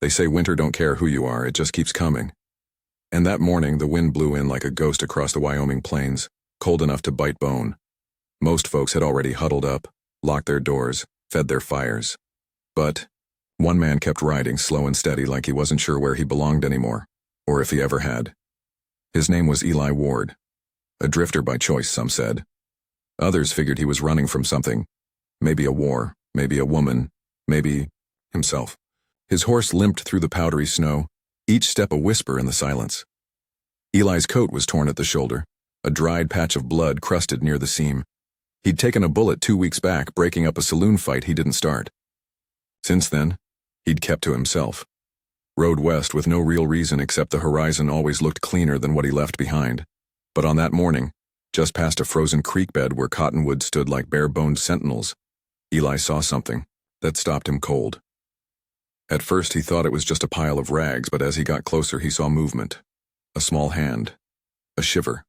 They say winter don't care who you are, it just keeps coming. And that morning, the wind blew in like a ghost across the Wyoming plains, cold enough to bite bone. Most folks had already huddled up, locked their doors, fed their fires. But one man kept riding slow and steady like he wasn't sure where he belonged anymore, or if he ever had. His name was Eli Ward. A drifter by choice, some said. Others figured he was running from something. Maybe a war, maybe a woman, maybe himself. His horse limped through the powdery snow, each step a whisper in the silence. Eli's coat was torn at the shoulder, a dried patch of blood crusted near the seam. He'd taken a bullet 2 weeks back, breaking up a saloon fight he didn't start. Since then, he'd kept to himself. Rode west with no real reason except the horizon always looked cleaner than what he left behind. But on that morning, just past a frozen creek bed where cottonwoods stood like bare-boned sentinels, Eli saw something that stopped him cold. At first he thought it was just a pile of rags, but as he got closer he saw movement. A small hand. A shiver.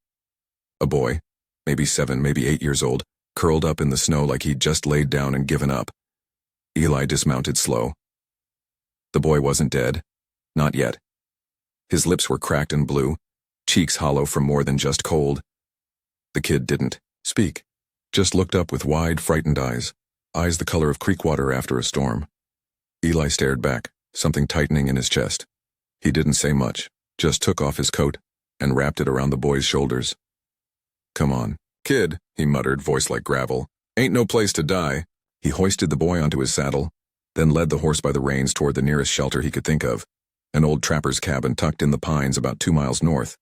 A boy, maybe 7, maybe 8 years old, curled up in the snow like he'd just laid down and given up. Eli dismounted slow. The boy wasn't dead. Not yet. His lips were cracked and blue, cheeks hollow from more than just cold. The kid didn't speak, just looked up with wide, frightened eyes the color of creek water after a storm. Eli stared back, something tightening in his chest. He didn't say much, just took off his coat and wrapped it around the boy's shoulders. "Come on, kid," he muttered, voice like gravel. "Ain't no place to die." He hoisted the boy onto his saddle, then led the horse by the reins toward the nearest shelter he could think of, an old trapper's cabin tucked in the pines about 2 miles north.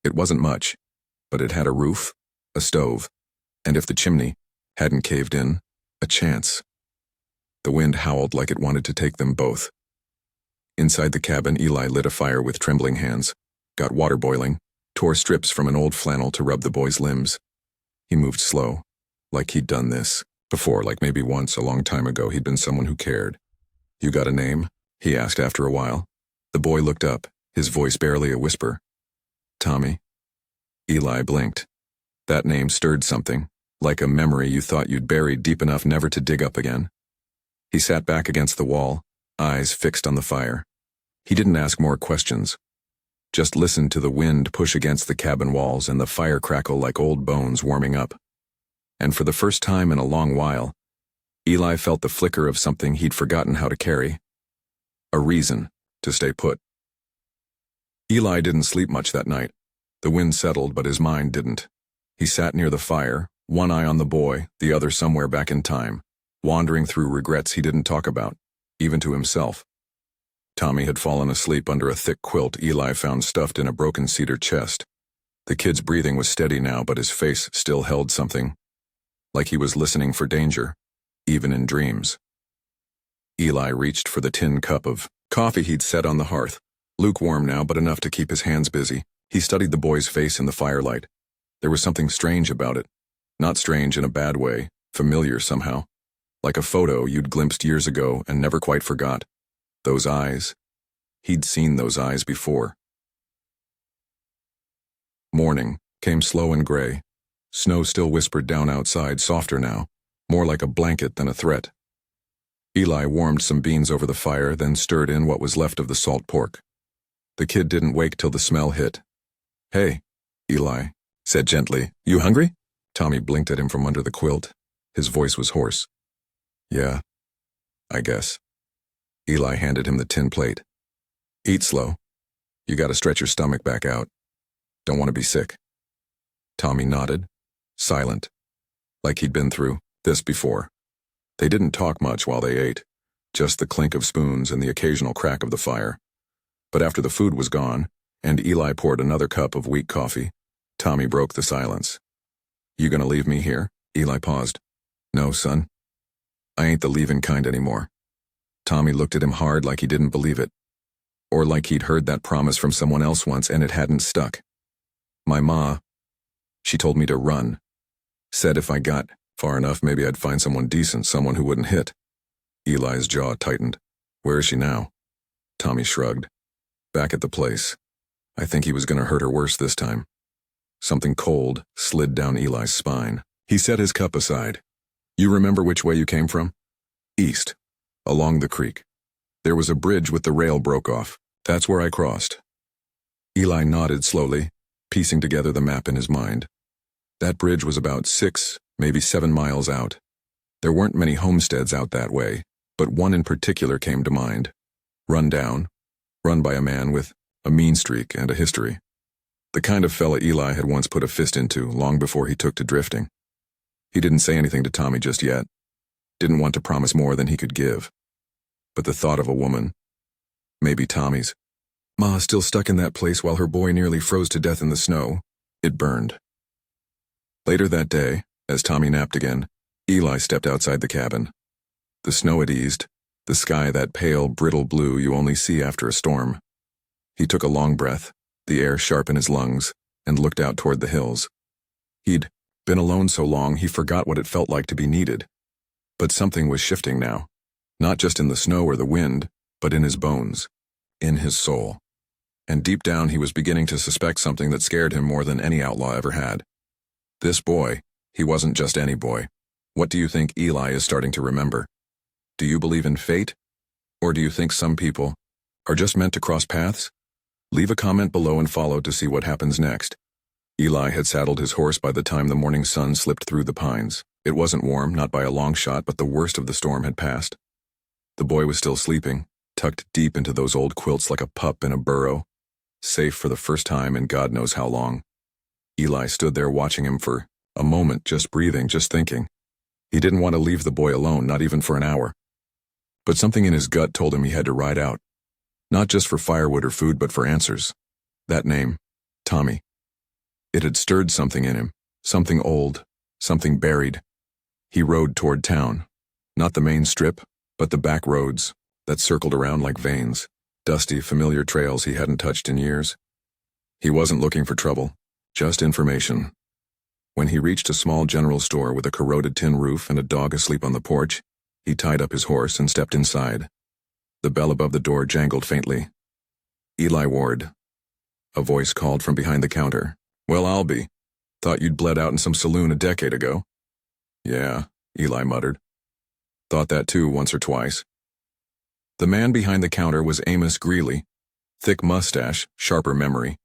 It wasn't much, but it had a roof, a stove, and if the chimney hadn't caved in, a chance. The wind howled like it wanted to take them both. Inside the cabin, Eli lit a fire with trembling hands, got water boiling, tore strips from an old flannel to rub the boy's limbs. He moved slow, like he'd done this before, like maybe once a long time ago he'd been someone who cared. "You got a name?" he asked after a while. The boy looked up, his voice barely a whisper. "Tommy." Eli blinked. That name stirred something, like a memory you thought you'd buried deep enough never to dig up again. He sat back against the wall, eyes fixed on the fire. He didn't ask more questions. Just listened to the wind push against the cabin walls and the fire crackle like old bones warming up. And for the first time in a long while, Eli felt the flicker of something he'd forgotten how to carry. A reason to stay put. Eli didn't sleep much that night. The wind settled, but his mind didn't. He sat near the fire, one eye on the boy, the other somewhere back in time, wandering through regrets he didn't talk about, even to himself. Tommy had fallen asleep under a thick quilt Eli found stuffed in a broken cedar chest. The kid's breathing was steady now, but his face still held something, like he was listening for danger, even in dreams. Eli reached for the tin cup of coffee he'd set on the hearth, lukewarm now but enough to keep his hands busy. He studied the boy's face in the firelight. There was something strange about it. Not strange in a bad way, familiar somehow. Like a photo you'd glimpsed years ago and never quite forgot. Those eyes. He'd seen those eyes before. Morning came slow and gray. Snow still whispered down outside, softer now, more like a blanket than a threat. Eli warmed some beans over the fire, then stirred in what was left of the salt pork. The kid didn't wake till the smell hit. "Hey," Eli said gently. "You hungry?" Tommy blinked at him from under the quilt. His voice was hoarse. "Yeah, I guess." Eli handed him the tin plate. "Eat slow. You gotta stretch your stomach back out. Don't want to be sick." Tommy nodded, silent, like he'd been through this before. They didn't talk much while they ate, just the clink of spoons and the occasional crack of the fire. But after the food was gone, and Eli poured another cup of weak coffee, Tommy broke the silence. "You gonna leave me here?" Eli paused. "No, son. I ain't the leaving kind anymore." Tommy looked at him hard like he didn't believe it. Or like he'd heard that promise from someone else once and it hadn't stuck. "My ma, she told me to run. Said if I got far enough maybe I'd find someone decent, someone who wouldn't hit." Eli's jaw tightened. "Where is she now?" Tommy shrugged. "Back at the place. I think he was gonna hurt her worse this time." Something cold slid down Eli's spine. He set his cup aside. "You remember which way you came from?" "East. Along the creek." There was a bridge with the rail broke off. That's where I crossed. Eli nodded slowly, piecing together the map in his mind. That bridge was about 6, maybe 7 miles out. There weren't many homesteads out that way, but one in particular came to mind. Run down, run by a man with a mean streak and a history. The kind of fella Eli had once put a fist into long before he took to drifting. He didn't say anything to Tommy just yet. Didn't want to promise more than he could give. But the thought of a woman, maybe Tommy's, Ma still stuck in that place while her boy nearly froze to death in the snow, it burned. Later that day, as Tommy napped again, Eli stepped outside the cabin. The snow had eased, the sky that pale, brittle blue you only see after a storm. He took a long breath, the air sharp in his lungs, and looked out toward the hills. He'd been alone so long he forgot what it felt like to be needed. But something was shifting now, not just in the snow or the wind, but in his bones, in his soul. And deep down he was beginning to suspect something that scared him more than any outlaw ever had. This boy, he wasn't just any boy. What do you think Eli is starting to remember? Do you believe in fate? Or do you think some people are just meant to cross paths? Leave a comment below and follow to see what happens next. Eli had saddled his horse by the time the morning sun slipped through the pines. It wasn't warm, not by a long shot, but the worst of the storm had passed. The boy was still sleeping, tucked deep into those old quilts like a pup in a burrow, safe for the first time in God knows how long. Eli stood there watching him for a moment, just breathing, just thinking. He didn't want to leave the boy alone, not even for an hour. But something in his gut told him he had to ride out. Not just for firewood or food, but for answers. That name, Tommy. It had stirred something in him, something old, something buried. He rode toward town. Not the main strip, but the back roads that circled around like veins, dusty, familiar trails he hadn't touched in years. He wasn't looking for trouble, just information. When he reached a small general store with a corroded tin roof and a dog asleep on the porch, he tied up his horse and stepped inside. The bell above the door jangled faintly. Eli Ward. A voice called from behind the counter. Well, I'll be. Thought you'd bled out in some saloon a decade ago. Yeah, Eli muttered. Thought that too once or twice. The man behind the counter was Amos Greeley. Thick mustache, sharper memory.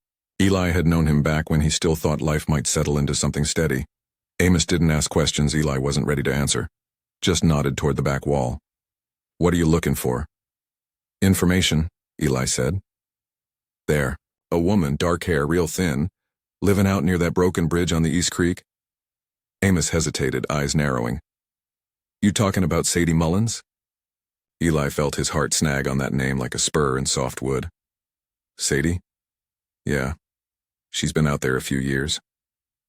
Eli had known him back when he still thought life might settle into something steady. Amos didn't ask questions Eli wasn't ready to answer. Just nodded toward the back wall. What are you looking for? Information, Eli said. There, a woman, dark hair, real thin, living out near that broken bridge on the East Creek. Amos hesitated, eyes narrowing. You talking about Sadie Mullins? Eli felt his heart snag on that name like a spur in soft wood. Sadie? Yeah. She's been out there a few years.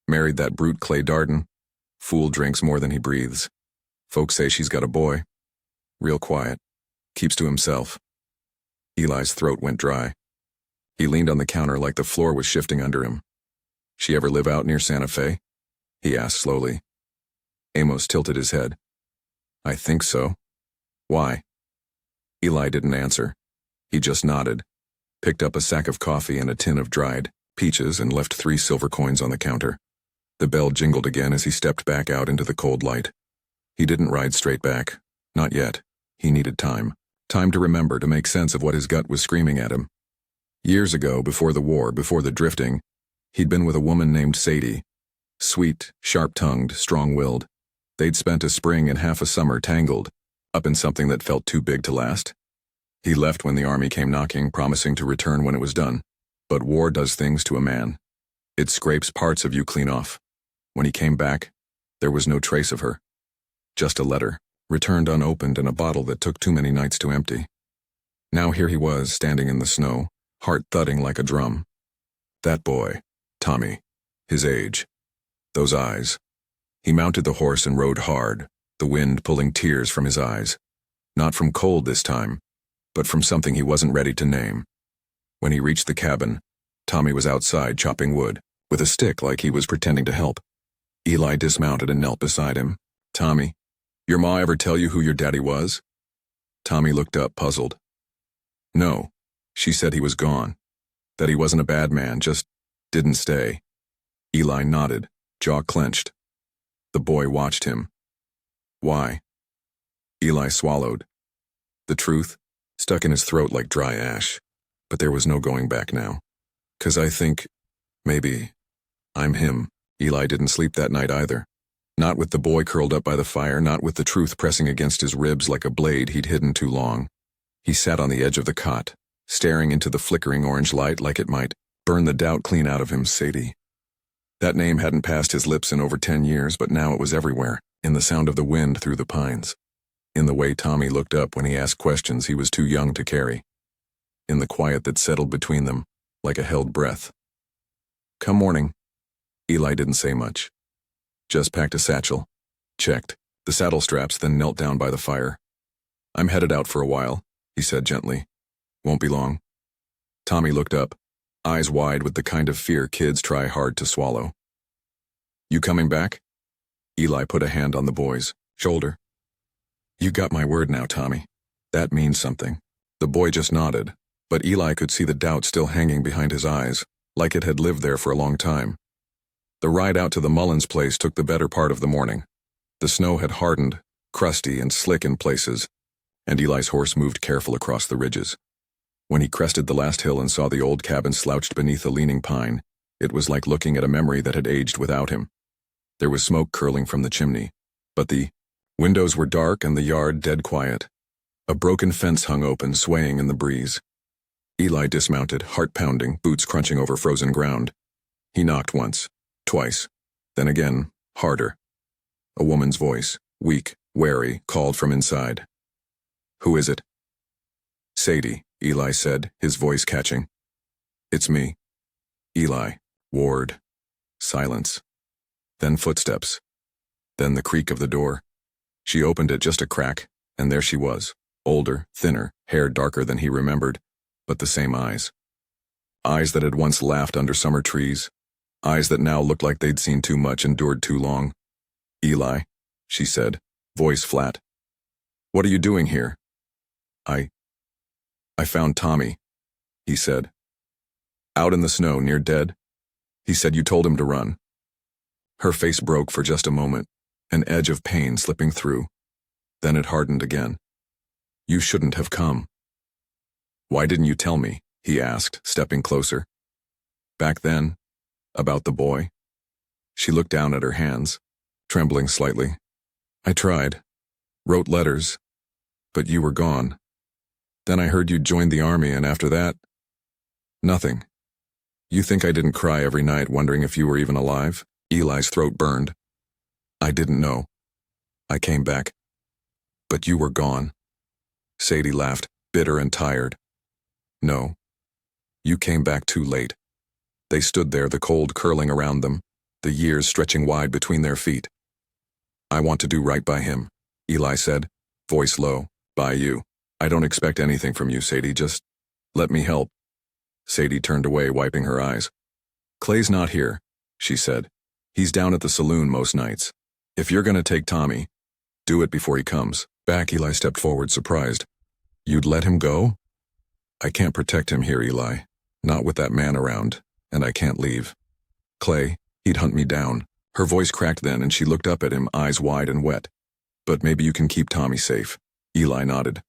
Married that brute Clay Darden. Fool drinks more than he breathes. Folks say she's got a boy. Real quiet. Keeps to himself. Eli's throat went dry. He leaned on the counter like the floor was shifting under him. She ever live out near Santa Fe? He asked slowly. Amos tilted his head. I think so. Why? Eli didn't answer. He just nodded, picked up a sack of coffee and a tin of dried peaches and left 3 silver coins on the counter. The bell jingled again as he stepped back out into the cold light. He didn't ride straight back. Not yet. He needed time. Time to remember, to make sense of what his gut was screaming at him. Years ago, before the war, before the drifting, he'd been with a woman named Sadie. Sweet, sharp-tongued, strong-willed. They'd spent a spring and half a summer tangled, up in something that felt too big to last. He left when the army came knocking, promising to return when it was done. But war does things to a man. It scrapes parts of you clean off. When he came back, there was no trace of her. Just a letter, returned unopened, and a bottle that took too many nights to empty. Now here he was, standing in the snow, heart thudding like a drum. That boy, Tommy, his age, those eyes. He mounted the horse and rode hard, the wind pulling tears from his eyes. Not from cold this time, but from something he wasn't ready to name. When he reached the cabin, Tommy was outside chopping wood, with a stick like he was pretending to help. Eli dismounted and knelt beside him. Tommy, your ma ever tell you who your daddy was? Tommy looked up, puzzled. No, she said he was gone. That he wasn't a bad man, just didn't stay. Eli nodded, jaw clenched. The boy watched him. Why? Eli swallowed. The truth, stuck in his throat like dry ash. But there was no going back now. 'Cause I think, maybe, I'm him. Eli didn't sleep that night either. Not with the boy curled up by the fire, not with the truth pressing against his ribs like a blade he'd hidden too long. He sat on the edge of the cot, staring into the flickering orange light like it might burn the doubt clean out of him. Sadie. That name hadn't passed his lips in over 10 years, but now it was everywhere, in the sound of the wind through the pines. In the way Tommy looked up when he asked questions he was too young to carry. In the quiet that settled between them, like a held breath. "Come morning." Eli didn't say much. Just packed a satchel, checked the saddle straps, then knelt down by the fire. "I'm headed out for a while," he said gently. "Won't be long." Tommy looked up, eyes wide with the kind of fear kids try hard to swallow. "You coming back?" Eli put a hand on the boy's shoulder. "You got my word now, Tommy. That means something." The boy just nodded, but Eli could see the doubt still hanging behind his eyes, like it had lived there for a long time. The ride out to the Mullins place took the better part of the morning. The snow had hardened, crusty and slick in places, and Eli's horse moved careful across the ridges. When he crested the last hill and saw the old cabin slouched beneath a leaning pine, it was like looking at a memory that had aged without him. There was smoke curling from the chimney, but the windows were dark and the yard dead quiet. A broken fence hung open, swaying in the breeze. Eli dismounted, heart pounding, boots crunching over frozen ground. He knocked once, twice, then again, harder. A woman's voice, weak, wary, called from inside. "Who is it?" "Sadie," Eli said, his voice catching. "It's me." Eli, Ward. Silence. Then footsteps. Then the creak of the door. She opened it just a crack, and there she was, older, thinner, hair darker than he remembered, but the same eyes. Eyes that had once laughed under summer trees. Eyes that now looked like they'd seen too much, endured too long. "Eli," she said, voice flat. "What are you doing here?" I found Tommy," he said. "Out in the snow, near dead. He said you told him to run." Her face broke for just a moment, an edge of pain slipping through. Then it hardened again. "You shouldn't have come." "Why didn't you tell me?" he asked, stepping closer. "Back then, about the boy?" She looked down at her hands, trembling slightly. "I tried, wrote letters, but you were gone. Then I heard you'd joined the army, and after that, nothing. You think I didn't cry every night wondering if you were even alive?" Eli's throat burned. "I didn't know. I came back. But you were gone." Sadie laughed, bitter and tired. "No. You came back too late." They stood there, the cold curling around them, the years stretching wide between their feet. "I want to do right by him," Eli said, voice low. "By you. I don't expect anything from you, Sadie, just let me help." Sadie turned away, wiping her eyes. "Clay's not here," she said. "He's down at the saloon most nights. If you're gonna take Tommy, do it before he comes back." Eli stepped forward, surprised. "You'd let him go?" "I can't protect him here, Eli. Not with that man around, and I can't leave. Clay, he'd hunt me down." Her voice cracked then, and she looked up at him, eyes wide and wet. "But maybe you can keep Tommy safe." Eli nodded.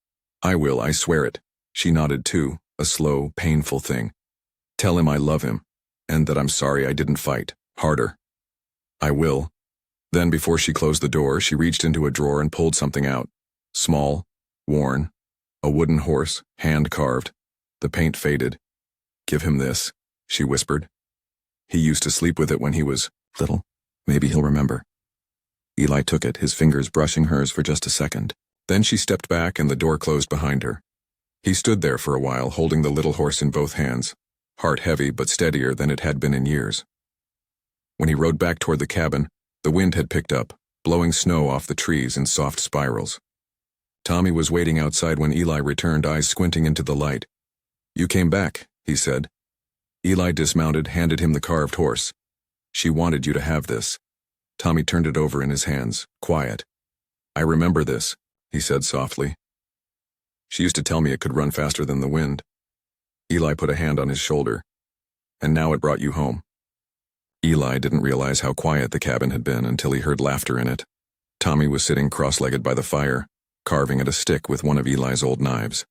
"I will, I swear it." She nodded too, a slow, painful thing. "Tell him I love him, and that I'm sorry I didn't fight harder." "I will." Then before she closed the door, she reached into a drawer and pulled something out. Small, worn, a wooden horse, hand-carved. The paint faded. "Give him this," she whispered. "He used to sleep with it when he was little. Maybe he'll remember." Eli took it, his fingers brushing hers for just a second. Then she stepped back and the door closed behind her. He stood there for a while, holding the little horse in both hands, heart heavy but steadier than it had been in years. When he rode back toward the cabin, the wind had picked up, blowing snow off the trees in soft spirals. Tommy was waiting outside when Eli returned, eyes squinting into the light. "You came back," he said. Eli dismounted, handed him the carved horse. "She wanted you to have this." Tommy turned it over in his hands, quiet. "I remember this," he said softly. "She used to tell me it could run faster than the wind." Eli put a hand on his shoulder. "And now it brought you home." Eli didn't realize how quiet the cabin had been until he heard laughter in it. Tommy was sitting cross-legged by the fire, carving at a stick with one of Eli's old knives.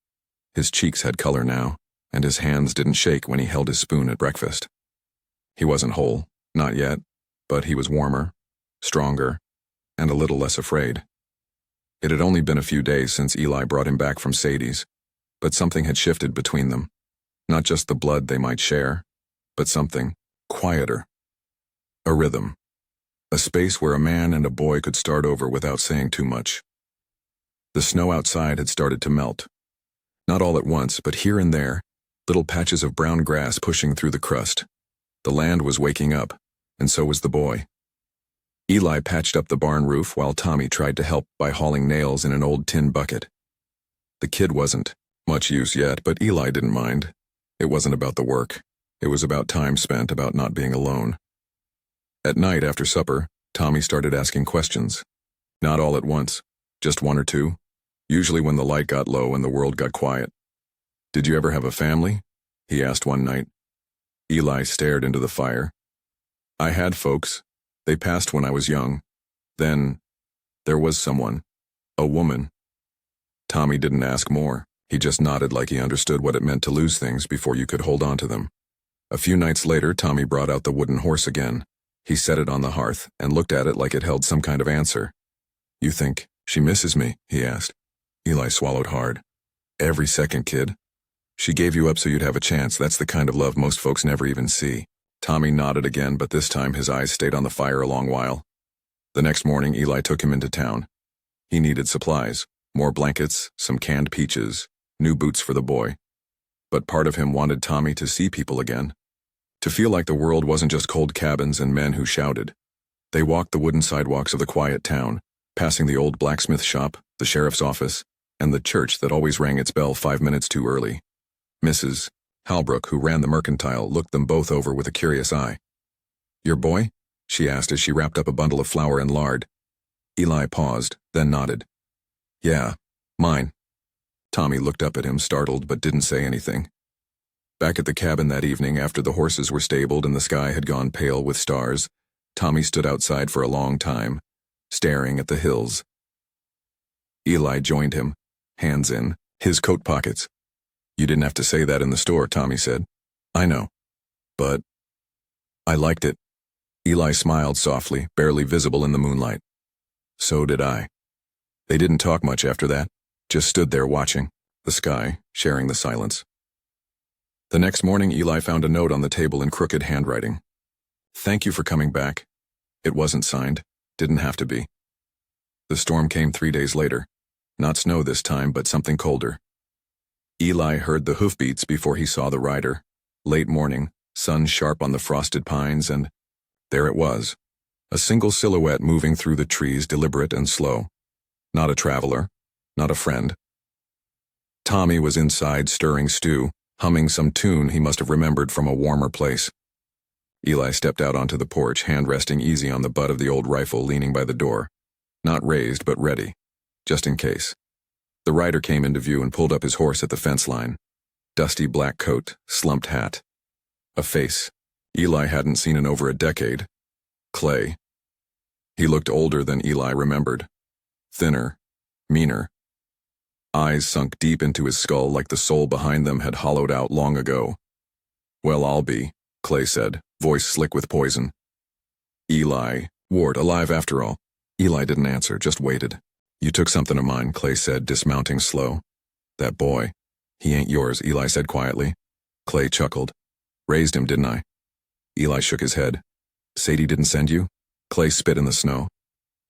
His cheeks had color now, and his hands didn't shake when he held his spoon at breakfast. He wasn't whole, not yet, but he was warmer, stronger, and a little less afraid. It had only been a few days since Eli brought him back from Sadie's, but something had shifted between them. Not just the blood they might share, but something quieter. A rhythm. A space where a man and a boy could start over without saying too much. The snow outside had started to melt. Not all at once, but here and there, little patches of brown grass pushing through the crust. The land was waking up, and so was the boy. Eli patched up the barn roof while Tommy tried to help by hauling nails in an old tin bucket. The kid wasn't much use yet, but Eli didn't mind. It wasn't about the work. It was about time spent, about not being alone. At night after supper, Tommy started asking questions. Not all at once, just one or two, usually when the light got low and the world got quiet. "Did you ever have a family?" he asked one night. Eli stared into the fire. "I had folks. They passed when I was young. Then, there was someone. A woman." Tommy didn't ask more. He just nodded like he understood what it meant to lose things before you could hold on to them. A few nights later, Tommy brought out the wooden horse again. He set it on the hearth and looked at it like it held some kind of answer. "You think she misses me?" he asked. Eli swallowed hard. "Every second, kid. She gave you up so you'd have a chance. That's the kind of love most folks never even see." Tommy nodded again, but this time his eyes stayed on the fire a long while. The next morning, Eli took him into town. He needed supplies, more blankets, some canned peaches, new boots for the boy. But part of him wanted Tommy to see people again, to feel like the world wasn't just cold cabins and men who shouted. They walked the wooden sidewalks of the quiet town, passing the old blacksmith shop, the sheriff's office, and the church that always rang its bell 5 minutes too early. Mrs. Halbrook, who ran the mercantile, looked them both over with a curious eye. "Your boy?" she asked as she wrapped up a bundle of flour and lard. Eli paused, then nodded. "Yeah, mine." Tommy looked up at him, startled, but didn't say anything. Back at the cabin that evening, after the horses were stabled and the sky had gone pale with stars, Tommy stood outside for a long time, staring at the hills. Eli joined him, hands in his coat pockets. "You didn't have to say that in the store," Tommy said. "I know. But I liked it." Eli smiled softly, barely visible in the moonlight. "So did I." They didn't talk much after that, just stood there watching the sky, sharing the silence. The next morning, Eli found a note on the table in crooked handwriting. "Thank you for coming back." It wasn't signed, didn't have to be. The storm came 3 days later. Not snow this time, but something colder. Eli heard the hoofbeats before he saw the rider. Late morning, sun sharp on the frosted pines, and there it was. A single silhouette moving through the trees, deliberate and slow. Not a traveler, not a friend. Tommy was inside stirring stew, humming some tune he must have remembered from a warmer place. Eli stepped out onto the porch, hand resting easy on the butt of the old rifle leaning by the door. Not raised, but ready, just in case. The rider came into view and pulled up his horse at the fence line. Dusty black coat, slumped hat. A face Eli hadn't seen in over a decade. Clay. He looked older than Eli remembered. Thinner, meaner. Eyes sunk deep into his skull like the soul behind them had hollowed out long ago. "Well, I'll be," Clay said, voice slick with poison. "Eli, Ward, alive after all." Eli didn't answer, just waited. "You took something of mine," Clay said, dismounting slow. "That boy. He ain't yours," Eli said quietly. Clay chuckled. "Raised him, didn't I?" Eli shook his head. "Sadie didn't send you?" Clay spit in the snow.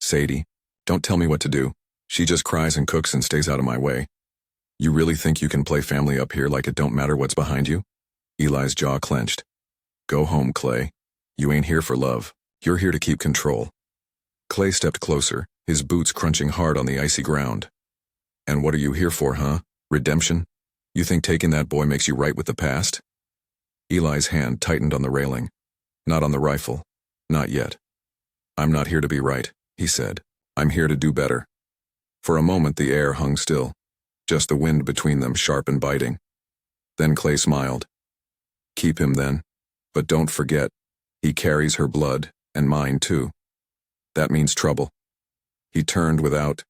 "Sadie, don't tell me what to do. She just cries and cooks and stays out of my way. You really think you can play family up here like it don't matter what's behind you?" Eli's jaw clenched. "Go home, Clay. You ain't here for love. You're here to keep control." Clay stepped closer, his boots crunching hard on the icy ground. "And what are you here for, huh? Redemption? You think taking that boy makes you right with the past?" Eli's hand tightened on the railing. "Not on the rifle. Not yet. I'm not here to be right," he said. "I'm here to do better." For a moment the air hung still, just the wind between them, sharp and biting. Then Clay smiled. "Keep him then. But don't forget, he carries her blood, and mine too. That means trouble." He turned without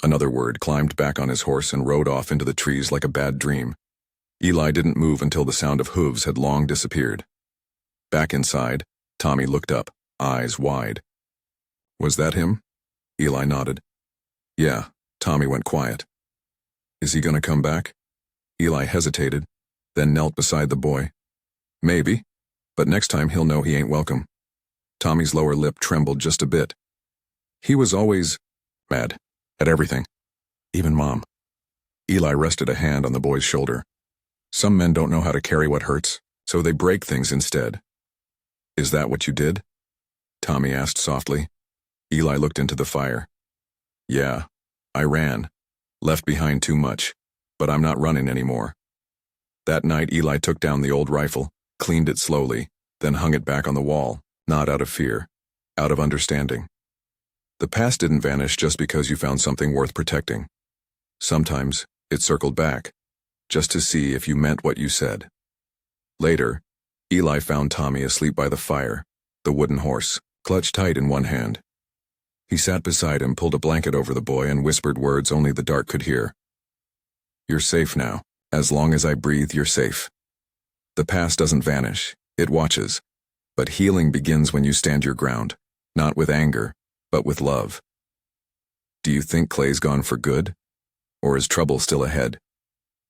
Another word, climbed back on his horse and rode off into the trees like a bad dream. Eli didn't move until the sound of hooves had long disappeared. Back inside, Tommy looked up, eyes wide. Was that him? Eli nodded. Yeah, Tommy went quiet. Is he gonna come back? Eli hesitated, then knelt beside the boy. Maybe, but next time he'll know he ain't welcome. Tommy's lower lip trembled just a bit. He was always mad at everything, even Mom. Eli rested a hand on the boy's shoulder. Some men don't know how to carry what hurts, so they break things instead. Is that what you did? Tommy asked softly. Eli looked into the fire. Yeah, I ran. Left behind too much, but I'm not running anymore. That night Eli took down the old rifle, cleaned it slowly, then hung it back on the wall, not out of fear, out of understanding. The past didn't vanish just because you found something worth protecting. Sometimes it circled back, just to see if you meant what you said. Later, Eli found Tommy asleep by the fire, the wooden horse, clutched tight in one hand. He sat beside him, pulled a blanket over the boy, and whispered words only the dark could hear. You're safe now. As long as I breathe, you're safe. The past doesn't vanish, it watches. But healing begins when you stand your ground, not with anger, but with love. Do you think Clay's gone for good? Or is trouble still ahead?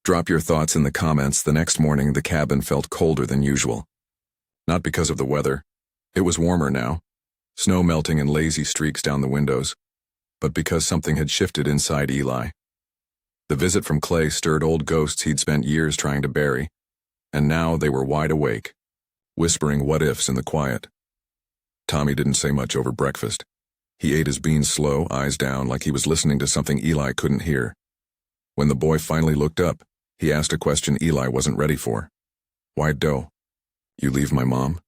Drop your thoughts in the comments. The next morning, the cabin felt colder than usual. Not because of the weather. It was warmer now, snow melting in lazy streaks down the windows, but because something had shifted inside Eli. The visit from Clay stirred old ghosts he'd spent years trying to bury, and now they were wide awake, whispering what-ifs in the quiet. Tommy didn't say much over breakfast. He ate his beans slow, eyes down, like he was listening to something Eli couldn't hear. When the boy finally looked up, he asked a question Eli wasn't ready for. Why'd dough? You leave my mom?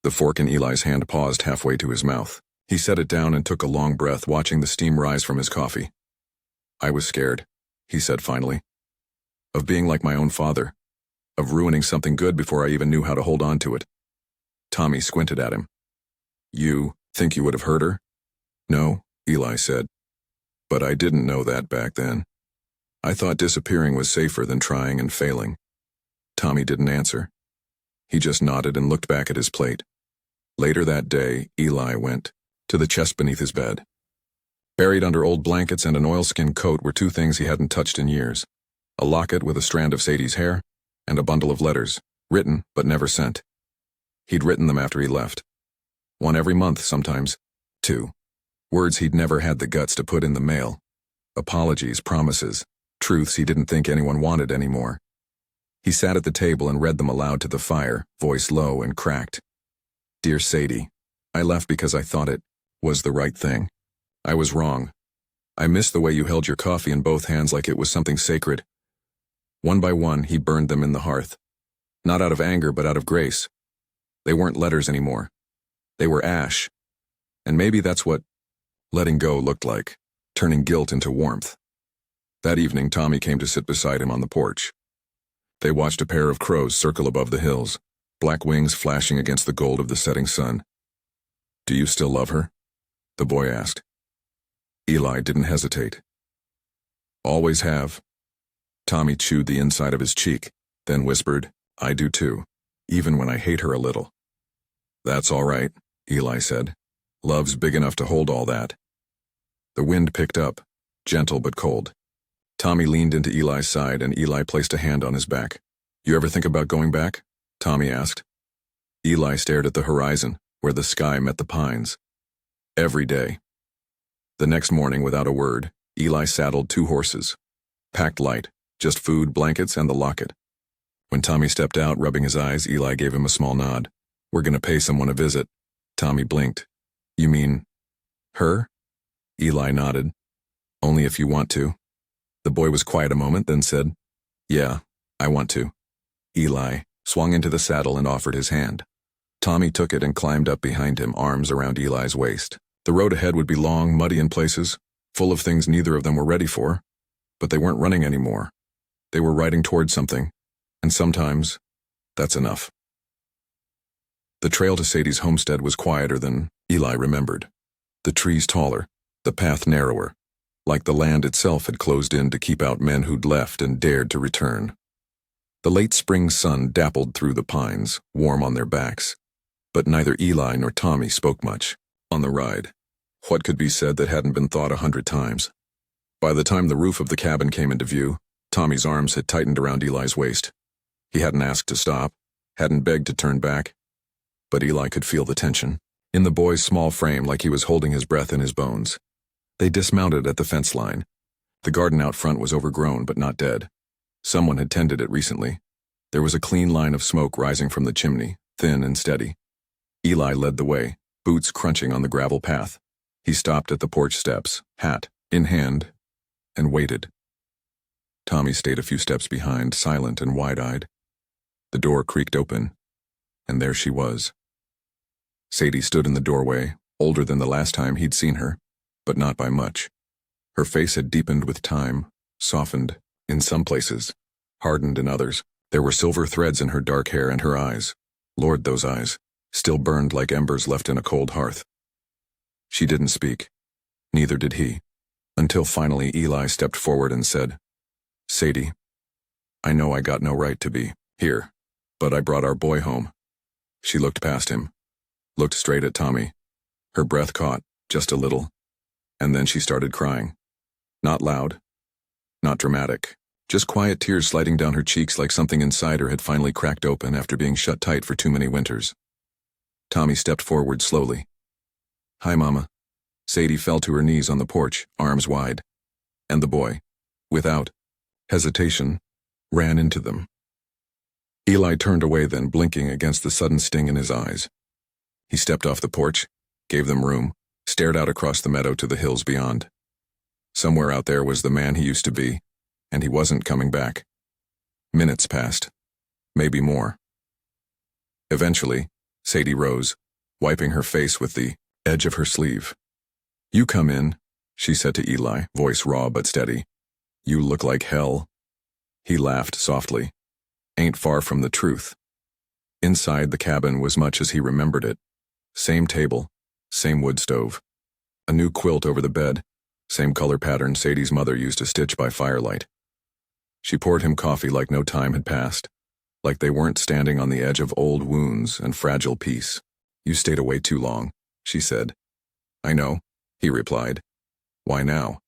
The fork in Eli's hand paused halfway to his mouth. He set it down and took a long breath, watching the steam rise from his coffee. I was scared, he said finally. Of being like my own father. Of ruining something good before I even knew how to hold on to it. Tommy squinted at him. You think you would have hurt her? No, Eli said. But I didn't know that back then. I thought disappearing was safer than trying and failing. Tommy didn't answer. He just nodded and looked back at his plate. Later that day, Eli went to the chest beneath his bed. Buried under old blankets and an oilskin coat were two things he hadn't touched in years. A locket with a strand of Sadie's hair, and a bundle of letters, written but never sent. He'd written them after he left. One every month, sometimes. 2. Words he'd never had the guts to put in the mail. Apologies, promises, truths he didn't think anyone wanted anymore. He sat at the table and read them aloud to the fire, voice low and cracked. Dear Sadie, I left because I thought it was the right thing. I was wrong. I missed the way you held your coffee in both hands like it was something sacred. One by one, he burned them in the hearth. Not out of anger, but out of grace. They weren't letters anymore. They were ash. And maybe that's what letting go looked like, turning guilt into warmth. That evening, Tommy came to sit beside him on the porch. They watched a pair of crows circle above the hills, black wings flashing against the gold of the setting sun. Do you still love her? The boy asked. Eli didn't hesitate. Always have. Tommy chewed the inside of his cheek, then whispered, I do too, even when I hate her a little. That's all right, Eli said. Love's big enough to hold all that. The wind picked up, gentle but cold. Tommy leaned into Eli's side and Eli placed a hand on his back. You ever think about going back? Tommy asked. Eli stared at the horizon, where the sky met the pines. Every day. The next morning, without a word, Eli saddled 2 horses. Packed light, just food, blankets, and the locket. When Tommy stepped out, rubbing his eyes, Eli gave him a small nod. We're gonna pay someone a visit. Tommy blinked. You mean her? Eli nodded. Only if you want to. The boy was quiet a moment, then said, Yeah, I want to. Eli swung into the saddle and offered his hand. Tommy took it and climbed up behind him, arms around Eli's waist. The road ahead would be long, muddy in places, full of things neither of them were ready for. But they weren't running anymore. They were riding toward something, and sometimes that's enough. The trail to Sadie's homestead was quieter than Eli remembered. The trees taller, the path narrower. like the land itself had closed in to keep out men who'd left and dared to return. The late spring sun dappled through the pines, warm on their backs, but neither Eli nor Tommy spoke much. On the ride, what could be said that hadn't been thought 100 times? By the time the roof of the cabin came into view, Tommy's arms had tightened around Eli's waist. He hadn't asked to stop, hadn't begged to turn back, but Eli could feel the tension in the boy's small frame, like he was holding his breath in his bones. They dismounted at the fence line. The garden out front was overgrown but not dead. Someone had tended it recently. There was a clean line of smoke rising from the chimney, thin and steady. Eli led the way, boots crunching on the gravel path. He stopped at the porch steps, hat in hand, and waited. Tommy stayed a few steps behind, silent and wide-eyed. The door creaked open, and there she was. Sadie stood in the doorway, older than the last time he'd seen her, but not by much. Her face had deepened with time, softened in some places, hardened in others. There were silver threads in her dark hair, and her eyes, Lord, those eyes, still burned like embers left in a cold hearth. She didn't speak. Neither did he, until finally Eli stepped forward and said, "Sadie, I know I got no right to be here, but I brought our boy home." She looked past him, looked straight at Tommy. Her breath caught, just a little, and then she started crying. Not loud, not dramatic, just quiet tears sliding down her cheeks like something inside her had finally cracked open after being shut tight for too many winters. Tommy stepped forward slowly. "Hi, Mama." Sadie fell to her knees on the porch, arms wide, and the boy, without hesitation, ran into them. Eli turned away then, blinking against the sudden sting in his eyes. He stepped off the porch, gave them room, stared out across the meadow to the hills beyond. Somewhere out there was the man he used to be, and he wasn't coming back. Minutes passed, maybe more. Eventually, Sadie rose, wiping her face with the edge of her sleeve. "You come in," she said to Eli, voice raw but steady. "You look like hell." He laughed softly. Ain't far from the truth. Inside the cabin was much as he remembered it. Same table, same wood stove. A new quilt over the bed, same color pattern Sadie's mother used to stitch by firelight. She poured him coffee like no time had passed, like they weren't standing on the edge of old wounds and fragile peace. "You stayed away too long," she said. "I know," he replied. "Why now?"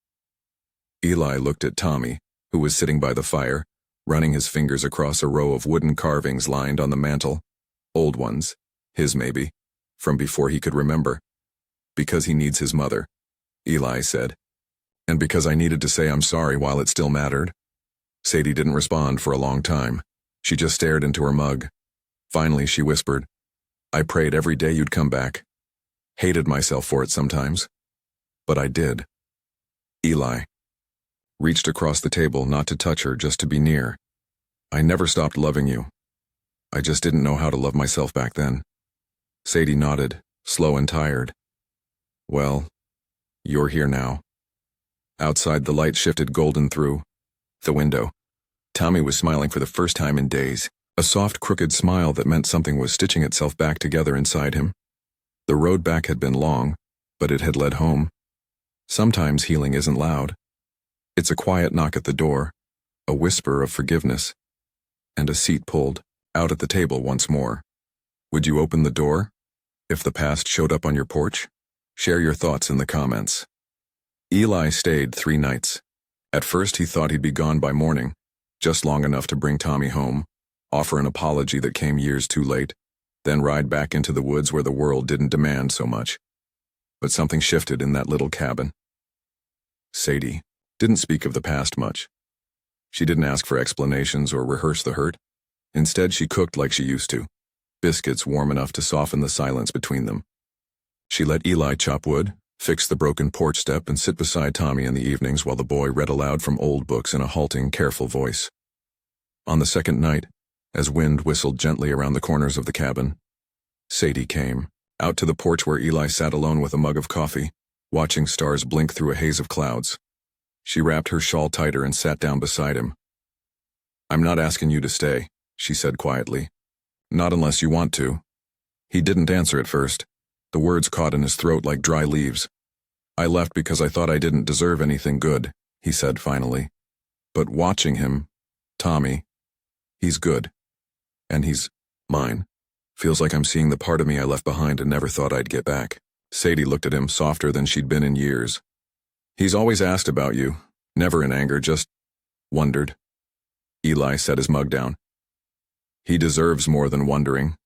Eli looked at Tommy, who was sitting by the fire, running his fingers across a row of wooden carvings lined on the mantel. Old ones, his maybe, from before he could remember. "Because he needs his mother," Eli said. "And because I needed to say I'm sorry while it still mattered." Sadie didn't respond for a long time. She just stared into her mug. Finally, she whispered, "I prayed every day you'd come back. Hated myself for it sometimes. But I did." Eli reached across the table, not to touch her, just to be near. "I never stopped loving you. I just didn't know how to love myself back then." Sadie nodded, slow and tired. "Well, you're here now." Outside, the light shifted golden through the window. Tommy was smiling for the first time in days, a soft, crooked smile that meant something was stitching itself back together inside him. The road back had been long, but it had led home. Sometimes healing isn't loud. It's a quiet knock at the door, a whisper of forgiveness, and a seat pulled out at the table once more. Would you open the door if the past showed up on your porch? Share your thoughts in the comments. Eli stayed 3 nights. At first he thought he'd be gone by morning, just long enough to bring Tommy home, offer an apology that came years too late, then ride back into the woods where the world didn't demand so much. But something shifted in that little cabin. Sadie didn't speak of the past much. She didn't ask for explanations or rehearse the hurt. Instead, she cooked like she used to, biscuits warm enough to soften the silence between them. She let Eli chop wood, fix the broken porch step, and sit beside Tommy in the evenings while the boy read aloud from old books in a halting, careful voice. On the second night, as wind whistled gently around the corners of the cabin, Sadie came, out to the porch where Eli sat alone with a mug of coffee, watching stars blink through a haze of clouds. She wrapped her shawl tighter and sat down beside him. "I'm not asking you to stay," she said quietly. "Not unless you want to." He didn't answer at first. The words caught in his throat like dry leaves. I left because I thought I didn't deserve anything good, he said finally. But watching him, Tommy, he's good. And he's mine. Feels like I'm seeing the part of me I left behind and never thought I'd get back. Sadie looked at him softer than she'd been in years. He's always asked about you, never in anger, just wondered. Eli set his mug down. He deserves more than wondering.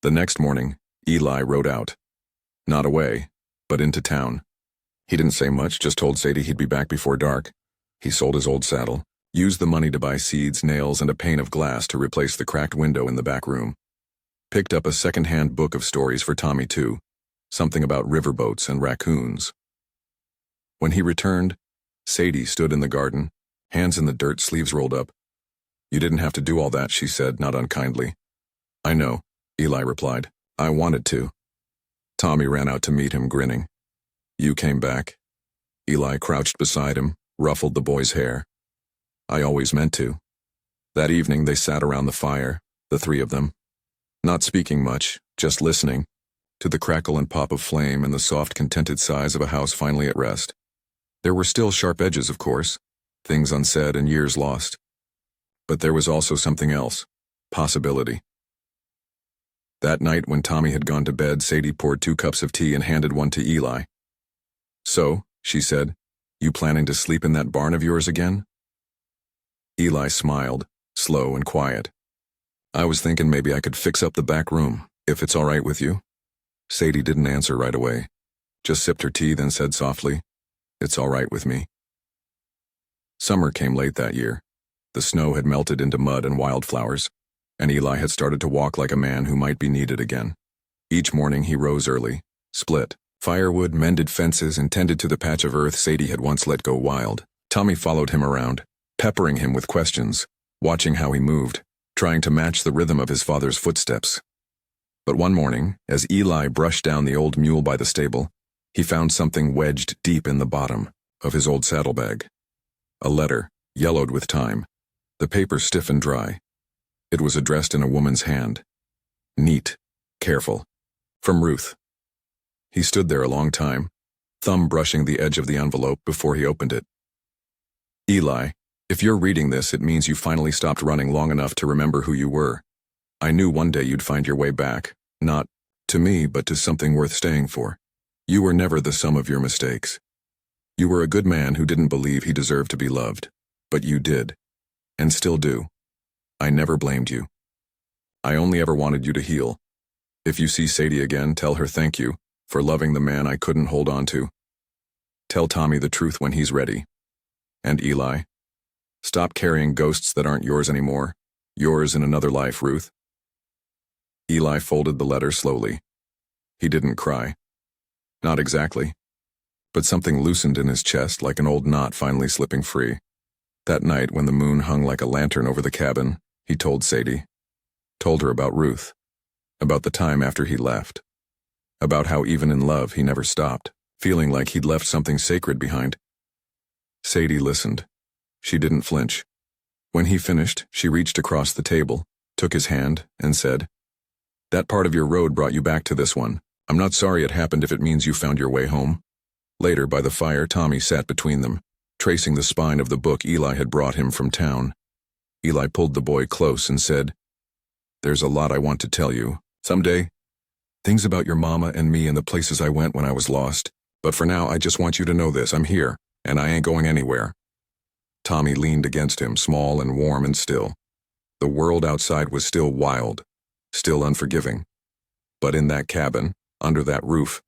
The next morning, Eli rode out. Not away, but into town. He didn't say much, just told Sadie he'd be back before dark. He sold his old saddle, used the money to buy seeds, nails, and a pane of glass to replace the cracked window in the back room. Picked up a second-hand book of stories for Tommy, too, something about riverboats and raccoons. When he returned, Sadie stood in the garden, hands in the dirt, sleeves rolled up. You didn't have to do all that, she said, not unkindly. I know, Eli replied. I wanted to. Tommy ran out to meet him, grinning. You came back. Eli crouched beside him, ruffled the boy's hair. I always meant to. That evening they sat around the fire, the three of them. Not speaking much, just listening, to the crackle and pop of flame and the soft, contented sighs of a house finally at rest. There were still sharp edges, of course, things unsaid and years lost. But there was also something else, possibility. That night when Tommy had gone to bed, Sadie poured 2 cups of tea and handed one to Eli. So, she said, you planning to sleep in that barn of yours again? Eli smiled, slow and quiet. I was thinking maybe I could fix up the back room, if it's all right with you. Sadie didn't answer right away, just sipped her tea, then said softly, it's all right with me. Summer came late that year. The snow had melted into mud and wildflowers, and Eli had started to walk like a man who might be needed again. Each morning he rose early, split firewood, mended fences, and tended to the patch of earth Sadie had once let go wild. Tommy followed him around, peppering him with questions, watching how he moved, trying to match the rhythm of his father's footsteps. But one morning, as Eli brushed down the old mule by the stable, he found something wedged deep in the bottom of his old saddlebag. A letter, yellowed with time, the paper stiff and dry. It was addressed in a woman's hand. Neat, careful. From Ruth. He stood there a long time, thumb brushing the edge of the envelope before he opened it. Eli, if you're reading this, it means you finally stopped running long enough to remember who you were. I knew one day you'd find your way back, not to me, but to something worth staying for. You were never the sum of your mistakes. You were a good man who didn't believe he deserved to be loved, but you did, and still do. I never blamed you. I only ever wanted you to heal. If you see Sadie again, tell her thank you for loving the man I couldn't hold on to. Tell Tommy the truth when he's ready. And Eli, stop carrying ghosts that aren't yours anymore. Yours in another life, Ruth. Eli folded the letter slowly. He didn't cry. Not exactly. But something loosened in his chest like an old knot finally slipping free. That night when the moon hung like a lantern over the cabin, he told Sadie. Told her about Ruth. About the time after he left. About how even in love he never stopped, feeling like he'd left something sacred behind. Sadie listened. She didn't flinch. When he finished, she reached across the table, took his hand, and said, That part of your road brought you back to this one. I'm not sorry it happened if it means you found your way home. Later, by the fire, Tommy sat between them, tracing the spine of the book Eli had brought him from town. Eli pulled the boy close and said, There's a lot I want to tell you. Someday. Things about your mama and me and the places I went when I was lost. But for now, I just want you to know this. I'm here, and I ain't going anywhere. Tommy leaned against him, small and warm and still. The world outside was still wild, still unforgiving. But in that cabin, under that roof,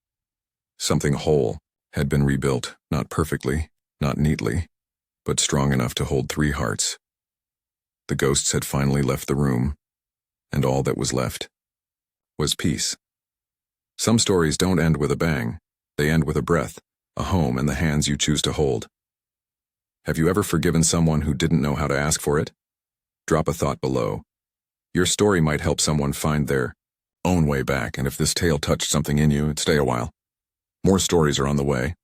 something whole had been rebuilt, not perfectly, not neatly, but strong enough to hold 3 hearts. The ghosts had finally left the room, and all that was left was peace. Some stories don't end with a bang. They end with a breath, a home, and the hands you choose to hold. Have you ever forgiven someone who didn't know how to ask for it? Drop a thought below. Your story might help someone find their own way back, and if this tale touched something in you, stay a while. More stories are on the way.